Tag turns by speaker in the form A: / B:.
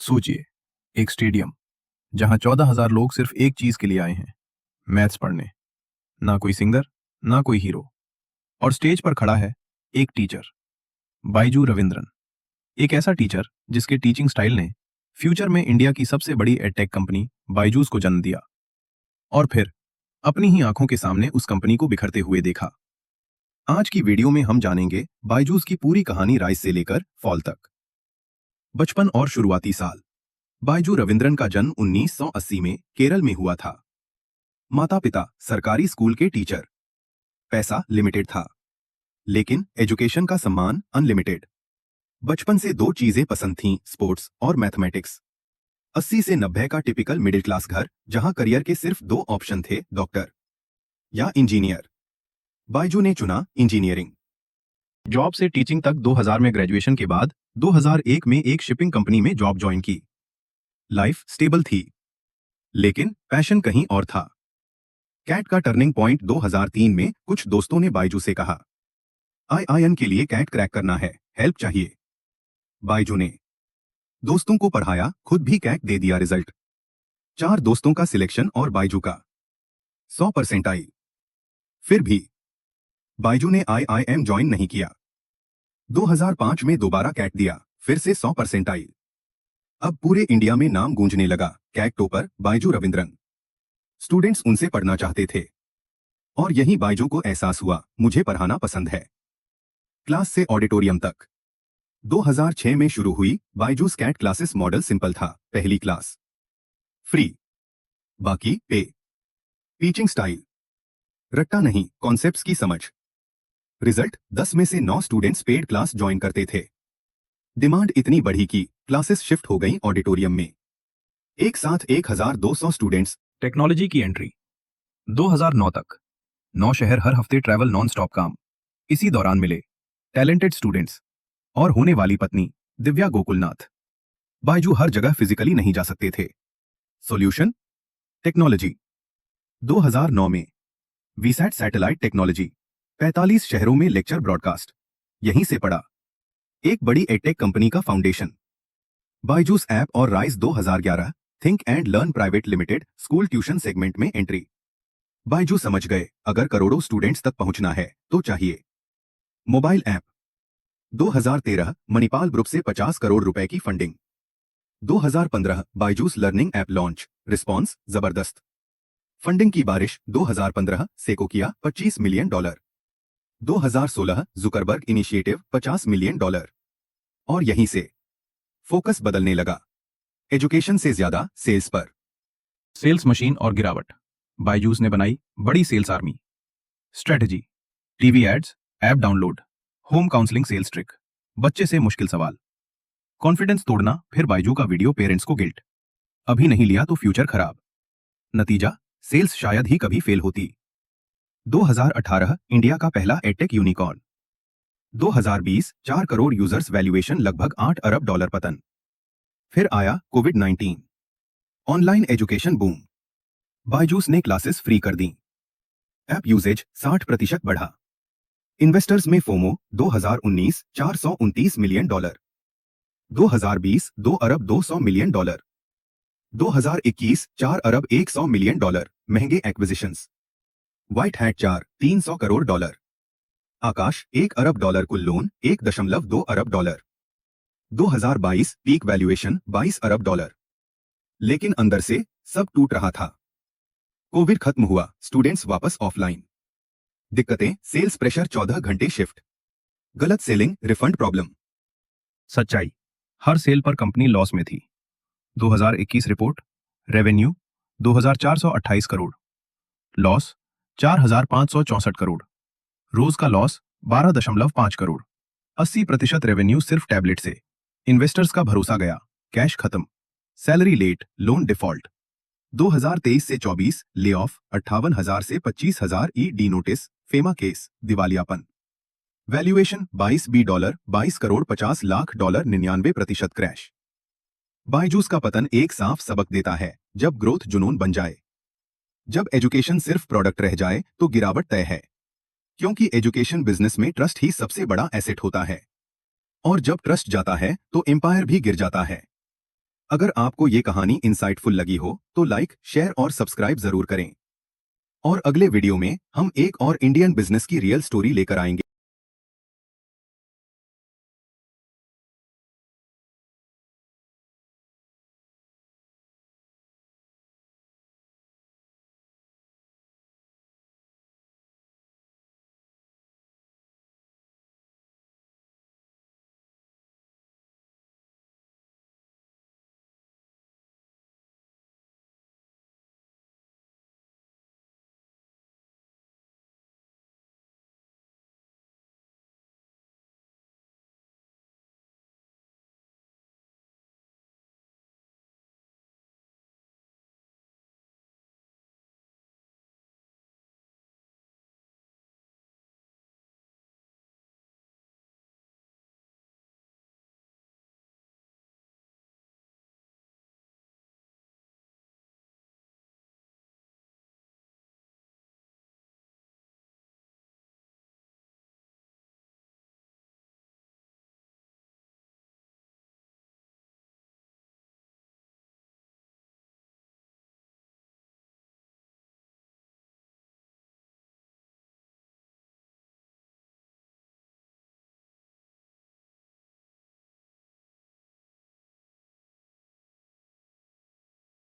A: सोचिए, एक स्टेडियम जहां 14,000 लोग सिर्फ एक चीज के लिए आए हैं, मैथ्स पढ़ने। ना कोई सिंगर, ना कोई हीरो, और स्टेज पर खड़ा है एक टीचर, बाइजू रविंद्रन। एक ऐसा टीचर जिसके टीचिंग स्टाइल ने फ्यूचर में इंडिया की सबसे बड़ी एडटेक कंपनी बाइजूस को जन्म दिया, और फिर अपनी ही आंखों के सामने उस कंपनी को बिखरते हुए देखा। आज की वीडियो में हम जानेंगे बाइजूस की पूरी कहानी, राइज से लेकर फॉल तक। बचपन और शुरुआती साल। बाइजू रविंद्रन का जन्म 1980 में केरल में हुआ था। माता पिता सरकारी स्कूल के टीचर। पैसा लिमिटेड था, लेकिन एजुकेशन का सम्मान अनलिमिटेड। बचपन से दो चीजें पसंद थीं, स्पोर्ट्स और मैथमेटिक्स। 80 से 90 का टिपिकल मिडिल क्लास घर, जहां करियर के सिर्फ दो ऑप्शन थे, डॉक्टर या इंजीनियर। बाइजू ने चुना इंजीनियरिंग। जॉब से टीचिंग तक। 2000 में ग्रेजुएशन के बाद 2001 में एक शिपिंग कंपनी में जॉब ज्वाइन की। लाइफ स्टेबल थी, लेकिन पैशन कहीं और था। कैट का टर्निंग पॉइंट 2003 में। कुछ दोस्तों ने बाइजू से कहा, आईआईएम के लिए कैट क्रैक करना है, हेल्प चाहिए। बाइजू ने दोस्तों को पढ़ाया, खुद भी कैट दे दिया। रिजल्ट 4 दोस्तों का सिलेक्शन और बाइजू का 100% आई। फिर भी बाइजू ने आईआईएम ज्वाइन नहीं किया। 2005 में दोबारा कैट दिया, फिर से 100% आई। अब पूरे इंडिया में नाम गूंजने लगा, CAT topper Byju Raveendran. Students उनसे पढ़ना चाहते थे, और यही बाइजू को एहसास हुआ, मुझे पढ़ाना पसंद है। क्लास से ऑडिटोरियम तक। 2006 में शुरू हुई Byju's CAT classes. Model simple था, पहली क्लास फ्री, बाकी पे। टीचिंग स्टाइल रट्टा नहीं, कॉन्सेप्ट्स की समझ। रिजल्ट 10 में से 9 स्टूडेंट्स पेड क्लास ज्वाइन करते थे। डिमांड इतनी बढ़ी कि क्लासेस शिफ्ट हो गई ऑडिटोरियम में। एक साथ 1200 स्टूडेंट्स। टेक्नोलॉजी की एंट्री 2009 तक। 9 शहर, हर हफ्ते ट्रैवल, नॉन स्टॉप काम। इसी दौरान मिले टैलेंटेड स्टूडेंट्स और होने वाली पत्नी दिव्या गोकुलनाथ। बाइजू हर जगह फिजिकली नहीं जा सकते थे। Solution technology. 2009 में वीसैट सैटेलाइट टेक्नोलॉजी। 45 शहरों में लेक्चर ब्रॉडकास्ट। यहीं से पड़ा एक बड़ी एडटेक कंपनी का फाउंडेशन। बाइजूस ऐप और rise 2011। Think and learn private limited. School tuition segment में एंट्री। बाइजू समझ गए, अगर करोड़ों स्टूडेंट्स तक पहुंचना है तो चाहिए मोबाइल ऐप। 2013 मणिपाल ग्रुप से 50 करोड़ रुपए की funding. 2015 Byju's learning app launch. Response जबरदस्त। फंडिंग की बारिश। 2015 सेको किया $25 मिलियन। 2016 Zuckerberg initiative $50 million. और यहीं से फोकस बदलने लगा, एजुकेशन से ज्यादा सेल्स पर। सेल्स मशीन और गिरावट। बाइजूस ने बनाई बड़ी sales army. Strategy, TV ads, app download, home counselling, sales trick, बच्चे से मुश्किल सवाल, कॉन्फिडेंस तोड़ना। फिर बाइजू का वीडियो, पेरेंट्स को गिल्ट, अभी नहीं लिया तो फ्यूचर खराब। नतीजा, सेल्स शायद ही कभी फेल होती। 2018 इंडिया का पहला edtech unicorn. 2020 4 crore users, valuation लगभग $8 अरब। पतन। फिर आया covid. Online education boom. Byju's ने क्लासेस फ्री कर दी। ऐप यूजेज 60% बढ़ा। इन्वेस्टर्स में फोमो। 2019 $429 मिलियन। 2020 $2 अरब 200 मिलियन। 2021 $4 अरब 100 मिलियन। महंगे acquisitions. White hat 4 $300 crore. Aakash $1 अरब। कुल लोन $1.2 अरब। 2022 पीक वैल्यूएशन $22 अरब। लेकिन अंदर से सब टूट रहा था। कोविड खत्म हुआ, स्टूडेंट्स वापस ऑफलाइन। दिक्कतें, सेल्स प्रेशर, 14 घंटे शिफ्ट, गलत सेलिंग, रिफंड प्रॉब्लम। सच्चाई, हर सेल पर कंपनी लॉस में थी। 2021 report, revenue 2428 crore, loss 4564 crore, रोज का लॉस 12.5 करोड़। 80% रेवेन्यू सिर्फ टैबलेट से। इन्वेस्टर्स का भरोसा गया, कैश खत्म, सैलरी लेट, लोन डिफॉल्ट। 2023 से 24 ले ऑफ, 58,000 से 25,000 ईडी नोटिस, फेमा केस, दिवालियापन। वैल्यूएशन $22 22 करोड़ 50 लाख। 99% क्रैश। बाइजूस का पतन एक साफ सबक देता है, जब ग्रोथ जुनून बन जाए, जब एजुकेशन सिर्फ प्रोडक्ट रह जाए तो गिरावट तय है। क्योंकि एजुकेशन बिजनेस में ट्रस्ट ही सबसे बड़ा एसेट होता है, और जब ट्रस्ट जाता है तो एम्पायर भी गिर जाता है।
B: अगर आपको ये कहानी इंसाइटफुल लगी हो तो लाइक, शेयर और सब्सक्राइब जरूर करें। और अगले वीडियो में हम एक और इंडियन बिजनेस की रियल स्टोरी लेकर आएंगे।